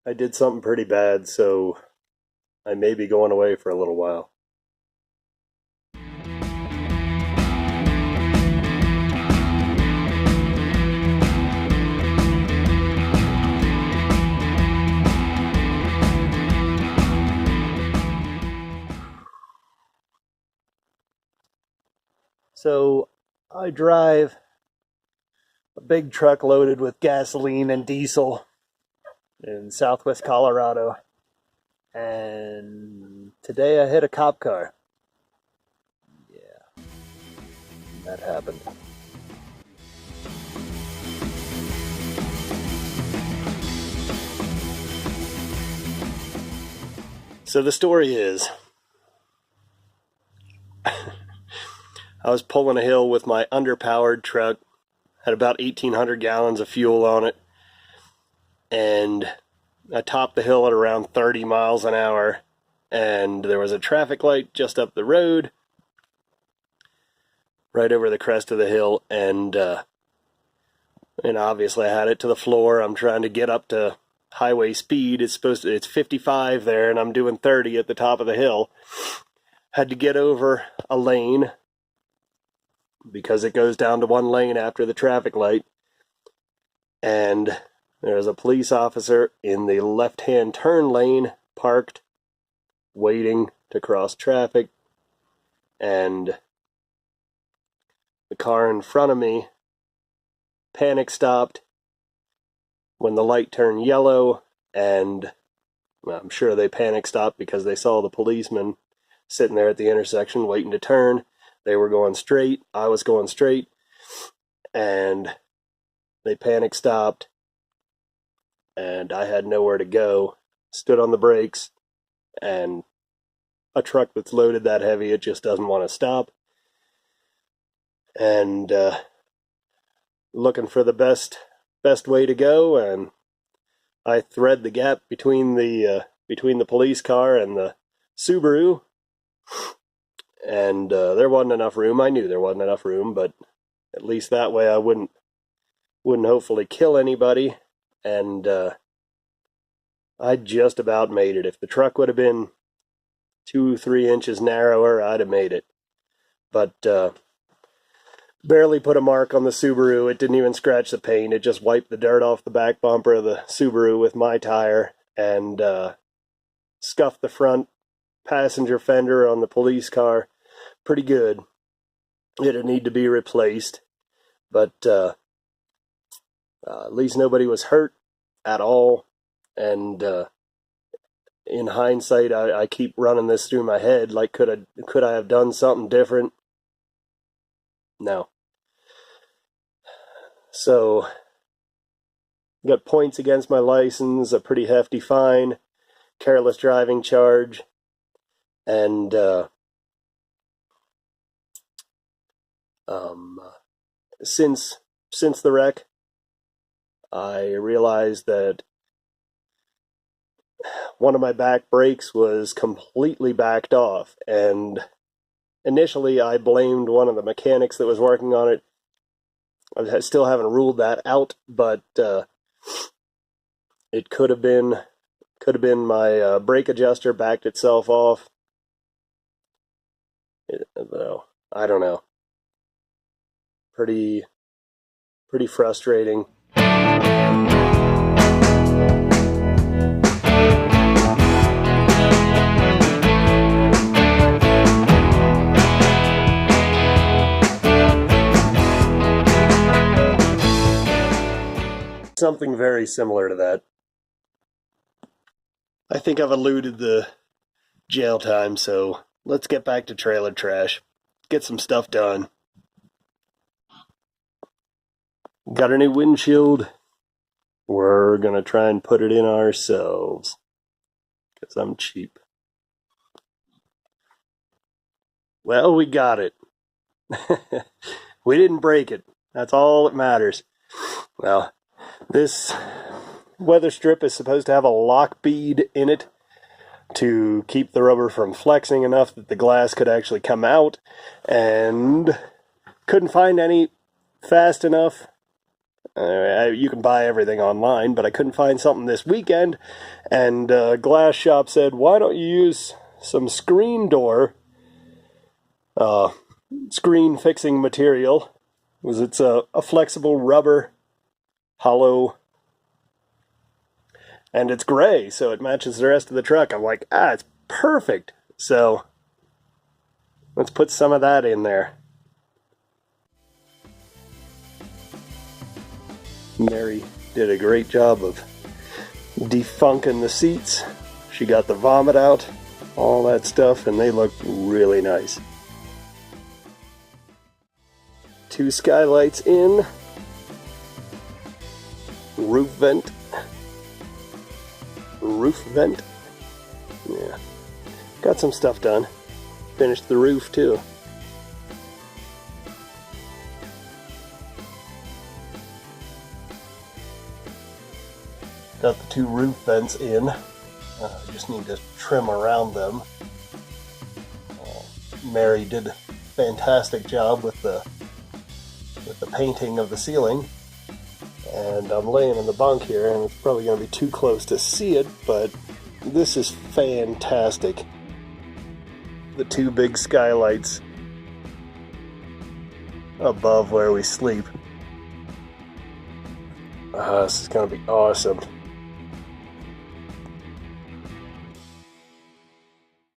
I did something pretty bad, so I may be going away for a little while. So I drive a big truck loaded with gasoline and diesel in southwest Colorado. And today I hit a cop car. Yeah, that happened. So the story is, I was pulling a hill with my underpowered truck, had about 1,800 gallons of fuel on it, and I topped the hill at around 30 miles an hour, and there was a traffic light just up the road, right over the crest of the hill, and obviously I had it to the floor. I'm trying to get up to highway speed. It's 55 there, and I'm doing 30 at the top of the hill. Had to get over a lane because it goes down to one lane after the traffic light, and there's a police officer in the left-hand turn lane parked waiting to cross traffic, and the car in front of me panic stopped when the light turned yellow, and well, I'm sure they panic stopped because they saw the policeman sitting there at the intersection waiting to turn. They were going straight, I was going straight, and they panic stopped, and I had nowhere to go. Stood on the brakes, and a truck that's loaded that heavy, it just doesn't want to stop. And looking for the best way to go, and I thread the gap between the police car and the Subaru, and there wasn't enough room. I knew there wasn't enough room, but at least that way I wouldn't hopefully kill anybody, and I just about made it. If the truck would have been 2-3 inches narrower, I'd have made it. But barely put a mark on the Subaru. It didn't even scratch the paint. It just wiped the dirt off the back bumper of the Subaru with my tire, and scuffed the front passenger fender on the police car pretty good. It'd need to be replaced, but at least nobody was hurt at all. And in hindsight, I keep running this through my head, like, could I have done something different? No. So, got points against my license, a pretty hefty fine, careless driving charge, and since the wreck, I realized that one of my back brakes was completely backed off, and initially I blamed one of the mechanics that was working on it. I still haven't ruled that out, but it could have been my brake adjuster backed itself off. Though I don't know. Pretty frustrating. Something very similar to that. I think I've eluded the jail time, so let's get back to trailer trash. Get some stuff done. Got a new windshield. We're gonna try and put it in ourselves, because I'm cheap. Well, we got it. We didn't break it. That's all that matters. Well, this weather strip is supposed to have a lock bead in it to keep the rubber from flexing enough that the glass could actually come out, and couldn't find any fast enough. You can buy everything online, but I couldn't find something this weekend, and Glass Shop said, why don't you use some screen door screen fixing material? It's a flexible rubber, hollow, and it's gray, so it matches the rest of the truck. I'm like, it's perfect. So let's put some of that in there. Mary did a great job of defunking the seats. She got the vomit out, all that stuff, and they look really nice. 2 skylights in, roof vent, yeah, got some stuff done. Finished the roof too. Got the 2 roof vents in. Just need to trim around them. Mary did a fantastic job with the painting of the ceiling. And I'm laying in the bunk here, and it's probably going to be too close to see it, but this is fantastic. The 2 big skylights above where we sleep. This is going to be awesome.